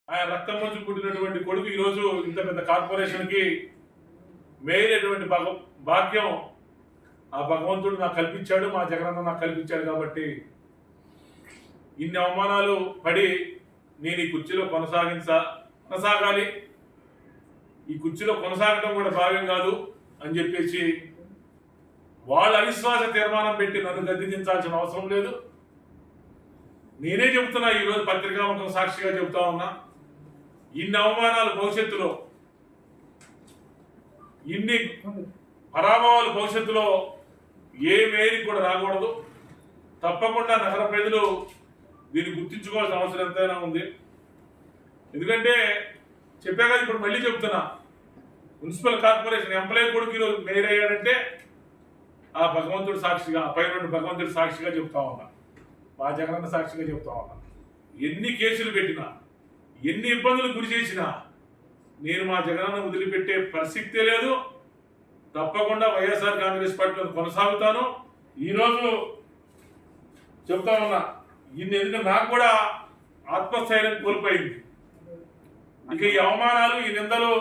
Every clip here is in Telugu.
ఆయన రక్తం నుంచి పుట్టినటువంటి కొడుకు ఈరోజు ఇంత పెద్ద కార్పొరేషన్కి మేలైనటువంటి భాగ్యం ఆ భగవంతుడు నాకు కల్పించాడు, మా జగనన్న నాకు కల్పించాడు. కాబట్టి ఇన్ని అవమానాలు పడి నేను ఈ కుర్చీలో కొనసాగాలి, ఈ కుర్చీలో కొనసాగడం కూడా భావ్యం కాదు అని చెప్పేసి వాళ్ళ అవిశ్వాస తీర్మానం పెట్టి నన్ను గద్దెదించాల్సిన అవసరం లేదు. నేనే చెబుతున్నా, ఈరోజు పత్రికాముఖం సాక్షిగా చెబుతా ఉన్నా, ఇన్ని అవమానాలు భవిష్యత్తులో, ఇన్ని పరాభవాలు భవిష్యత్తులో ఏ మేరికి కూడా రాకూడదు. తప్పకుండా నగర ప్రజలు దీన్ని గుర్తించుకోవాల్సిన అవసరం ఎంతైనా ఉంది. ఎందుకంటే చెప్పా కదా, ఇప్పుడు మళ్ళీ చెప్తున్నా, మున్సిపల్ కార్పొరేషన్ ఎంప్లాయీ కొడుకు ఈరోజు మేయర్ అయ్యాడంటే ఆ భగవంతుడు సాక్షిగా, పైన భగవంతుడు సాక్షిగా చెప్తా ఉన్నా, మా జగనన్న సాక్షిగా చెప్తా ఉన్నా. ఎన్ని కేసులు పెట్టినా, ఎన్ని ఇబ్బందులు గురి చేసినా నేను మా జగనన్న వదిలిపెట్టే ప్రసక్తే లేదు. తప్పకుండా వైఎస్ఆర్ కాంగ్రెస్ పార్టీలో కొనసాగుతాను. ఈరోజు చెప్తా ఉన్నా, ఎందుకంటే నాకు కూడా ఆత్మస్థైర్యం కోల్పోయింది. ఇక ఈ అవమానాలు, ఈ నిందలు,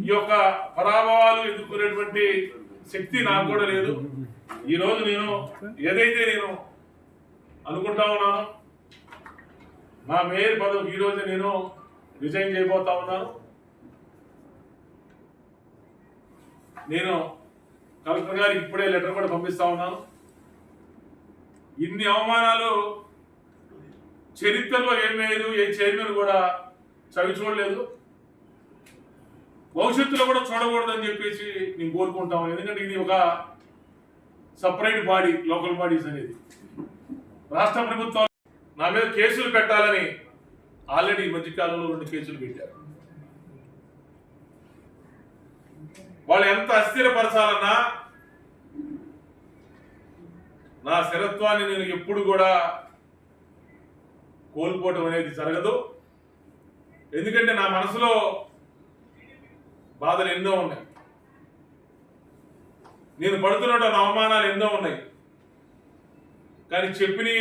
ఈ యొక్క పరాభవాలు ఎదుర్కొనేటువంటి శక్తి నాకు కూడా లేదు. ఈరోజు నేను ఏదైతే నేను అనుకుంటా ఉన్నాను, నా మేయర్ పదవికి ఈరోజు నేను రిజైన్ చేయబోతా ఉన్నాను. నేను కలెక్టర్ గారికి ఇప్పుడే లెటర్ కూడా పంపిస్తా ఉన్నాను. ఇన్ని అవమానాలు చరిత్రలో ఏ మేయరు, ఏ చైర్మన్ కూడా చవి చూడలేదు, భవిష్యత్తులో కూడా చూడకూడదని చెప్పేసి నేను కోరుకుంటాను. ఎందుకంటే ఇది ఒక సపరేట్ బాడీ, లోకల్ బాడీస్ అనేది. రాష్ట్ర ప్రభుత్వం నా మీద కేసులు పెట్టాలని ఆల్రెడీ ఈ మధ్యకాలంలో 2 కేసులు పెట్టారు. వాళ్ళు ఎంత అస్థిరపరచాలన్నా నా స్థిరత్వాన్ని నేను ఎప్పుడు కూడా కోల్పోవటం అనేది జరగదు. ఎందుకంటే నా మనసులో బాధలు ఎన్నో ఉన్నాయి, నేను పడుతున్న అవమానాలు ఎన్నో ఉన్నాయి. కానీ చెప్పిని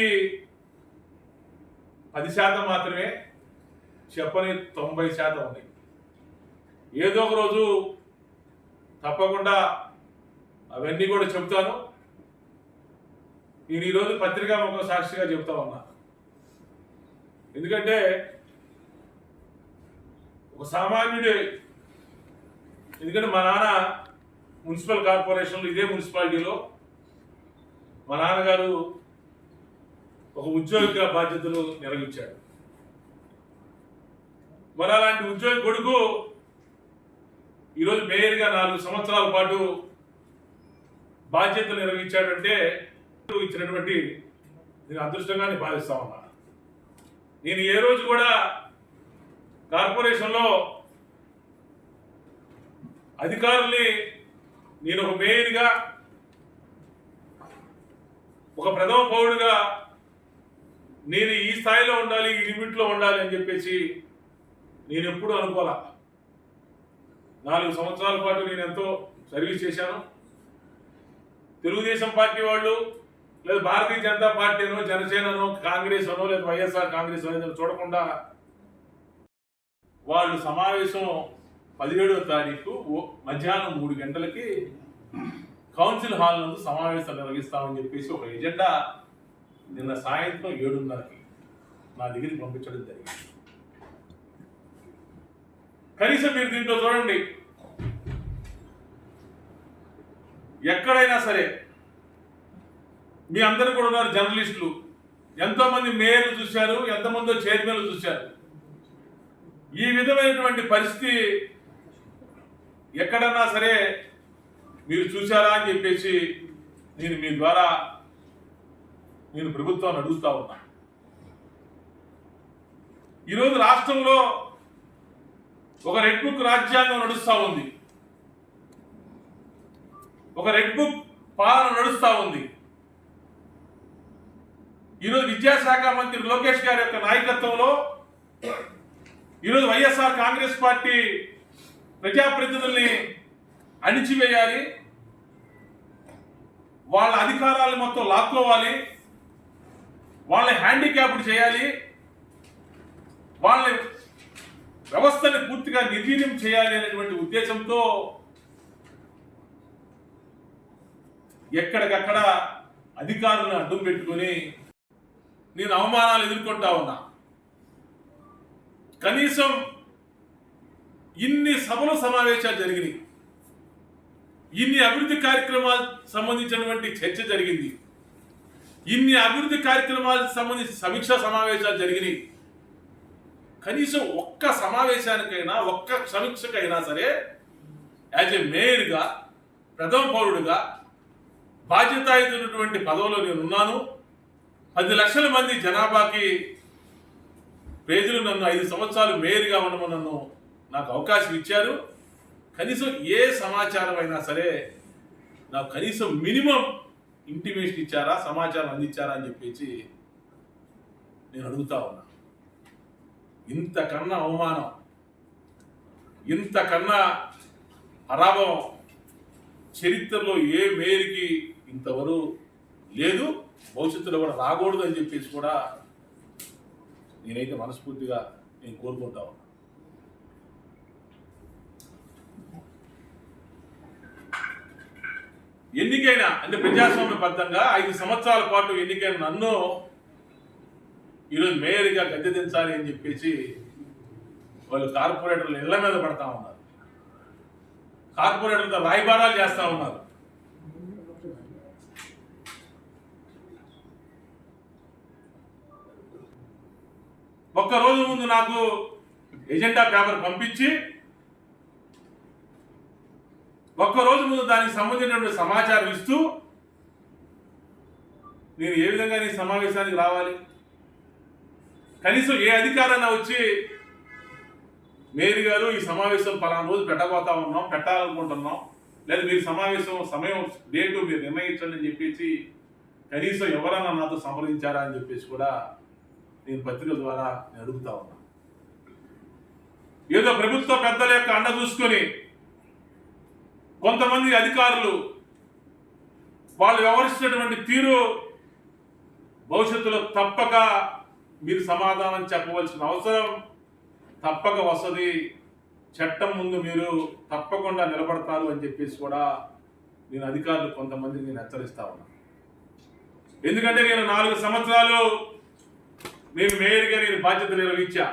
10% మాత్రమే, చెప్పని 90% ఉన్నాయి. ఏదో ఒక రోజు తప్పకుండా అవన్నీ కూడా చెప్తాను. నేను ఈరోజు పత్రికాముఖ సాక్షిగా చెప్తా ఉన్నా. ఎందుకంటే ఒక సామాన్యుడే, ఎందుకంటే మా నాన్న మున్సిపల్ కార్పొరేషన్లో, ఇదే మున్సిపాలిటీలో మా నాన్నగారు ఒక ఉద్యోగిగా బాధ్యతలు నిర్వహించాడు. మరి అలాంటి ఉద్యోగి కొడుకు ఈరోజు మేయర్గా 4 సంవత్సరాల పాటు బాధ్యతలు నిర్వహించాడంటే ఇచ్చినటువంటి నేను అదృష్టంగానే భావిస్తా ఉన్నా. నేను ఏ రోజు కూడా కార్పొరేషన్లో అధికారుల్ని, నేను ఒక మేయర్గా, ఒక ప్రథమ పౌరుడిగా నేను ఈ స్థాయిలో ఉండాలి, ఈ లిమిట్లో ఉండాలి అని చెప్పేసి నేను ఎప్పుడూ అనుకోలే. 4 సంవత్సరాల పాటు నేను ఎంతో సర్వీస్ చేశాను. తెలుగుదేశం పార్టీ వాళ్ళు, లేదా భారతీయ జనతా పార్టీనో, జనసేననో, కాంగ్రెస్ అనో, లేదా వైఎస్ఆర్ కాంగ్రెస్ అనేది చూడకుండా వాళ్ళు సమావేశం 17వ తారీఖు మధ్యాహ్నం 3 గంటలకి కౌన్సిల్ హాల్ నందు సమావేశం నిర్వహిస్తామని చెప్పేసి ఒక ఎజెండా నిన్న సాయంత్రం 7:30కి నా దగ్గరికి పంపించడం జరిగింది. కనీసం మీరు దీంట్లో చూడండి, ఎక్కడైనా సరే మీ అందరూ కూడా ఉన్నారు జర్నలిస్టులు, ఎంతోమంది మేయర్లు చూశారు, ఎంతమందో చైర్మన్లు చూశారు. ఈ విధమైనటువంటి పరిస్థితి ఎక్కడన్నా సరే మీరు చూశారా అని చెప్పేసి నేను మీ ద్వారా నేను ప్రభుత్వాన్ని అడుగుతా ఉన్నా. ఈరోజు రాష్ట్రంలో ఒక రెడ్ బుక్ రాజ్యాంగం నడుస్తూ ఉంది, ఒక రెడ్ బుక్ పాలన నడుస్తూ ఉంది. ఈరోజు విద్యాశాఖ మంత్రి లోకేష్ గారి యొక్క నాయకత్వంలో ఈరోజు వైఎస్ఆర్ కాంగ్రెస్ పార్టీ ప్రజాప్రతినిధుల్ని అణిచివేయాలి, వాళ్ళ అధికారాలు మొత్తం లాక్కోవాలి, వాళ్ళని హ్యాండిక్యాప్డ్ చేయాలి, వాళ్ళని వ్యవస్థని పూర్తిగా నిర్వీర్యం చేయాలి అనేటువంటి ఉద్దేశంతో ఎక్కడికక్కడ అధికారులను అడ్డం పెట్టుకుని నేను అవమానాలు ఎదుర్కొంటా ఉన్నా. కనీసం ఇన్ని సభలు సమావేశాలు జరిగినాయి, ఇన్ని అభివృద్ధి కార్యక్రమాలు సంబంధించినటువంటి చర్చ జరిగింది, ఇన్ని అభివృద్ధి కార్యక్రమాలకు సంబంధించి సమీక్షా సమావేశాలు జరిగినాయి. కనీసం ఒక్క సమావేశానికైనా ఒక్క సమీక్షకైనా సరే యాజ్ ఏ మేయర్గా, ప్రథమ పౌరుడిగా బాధ్యతాయుతమైనటువంటి పదవిలో నేనున్నాను. 10 లక్షల మంది జనాభాకి ప్రజలు నన్ను 5 సంవత్సరాలు మేయర్గా ఉండమని నాకు అవకాశం ఇచ్చారు. కనీసం ఏ సమాచారం అయినా సరే నాకు కనీసం మినిమం ఇంటిమేషన్ ఇచ్చారా, సమాచారం అందించారా అని చెప్పేసి నేను అడుగుతా ఉన్నా. ఇంతకన్నా అవమానం, ఇంతకన్నా అరాభం చరిత్రలో ఏ మేయర్కి ఇంతవరకు లేదు, భవిష్యత్తులో కూడా రాకూడదు అని చెప్పేసి కూడా నేనైతే మనస్ఫూర్తిగా నేను కోరుకుంటా ఉన్నా. ఎన్నికైనా అంటే ప్రజాస్వామ్యబద్ధంగా 5 సంవత్సరాల పాటు ఎన్నికైన నన్ను ఈరోజు మేయర్గా గద్దె దించాలి అని చెప్పేసి వాళ్ళు కార్పొరేటర్లు ఇళ్ల మీద పడతా ఉన్నారు, కార్పొరేటర్లతో రాయబారాలు చేస్తా ఉన్నారు. ఒక్కరోజు ముందు నాకు ఎజెండా పేపర్ పంపించి ఒక్కరోజు ముందు దానికి సంబంధించినటువంటి సమాచారం ఇస్తూ నేను ఏ విధంగా నీ సమావేశానికి రావాలి, కనీసం ఏ అధికారైనా వచ్చి మేయర్ గారు ఈ సమావేశం పలానా రోజు పెట్టాలనుకుంటున్నాం, లేదా మీరు సమావేశం సమయం డేటు మీరు నిర్ణయించండి అని చెప్పేసి కనీసం ఎవరన్నా నాతో సంప్రదించారా అని చెప్పేసి కూడా నేను పత్రికల ద్వారా నేను అడుగుతా ఉన్నా. ఏదో ప్రభుత్వ పెద్దల యొక్క అండ చూసుకొని కొంతమంది అధికారులు వాళ్ళు వ్యవహరిస్తున్నటువంటి తీరు భవిష్యత్తులో తప్పక మీరు సమాధానం చెప్పవలసిన అవసరం తప్పక వస్తుంది, చట్టం ముందు మీరు తప్పకుండా నిలబడతారు అని చెప్పేసి కూడా నేను అధికారులు కొంతమందిని నేను హెచ్చరిస్తా ఉన్నా. ఎందుకంటే నేను 4 సంవత్సరాలు నేను మేయర్గా నేను బాధ్యత నిర్వహించా.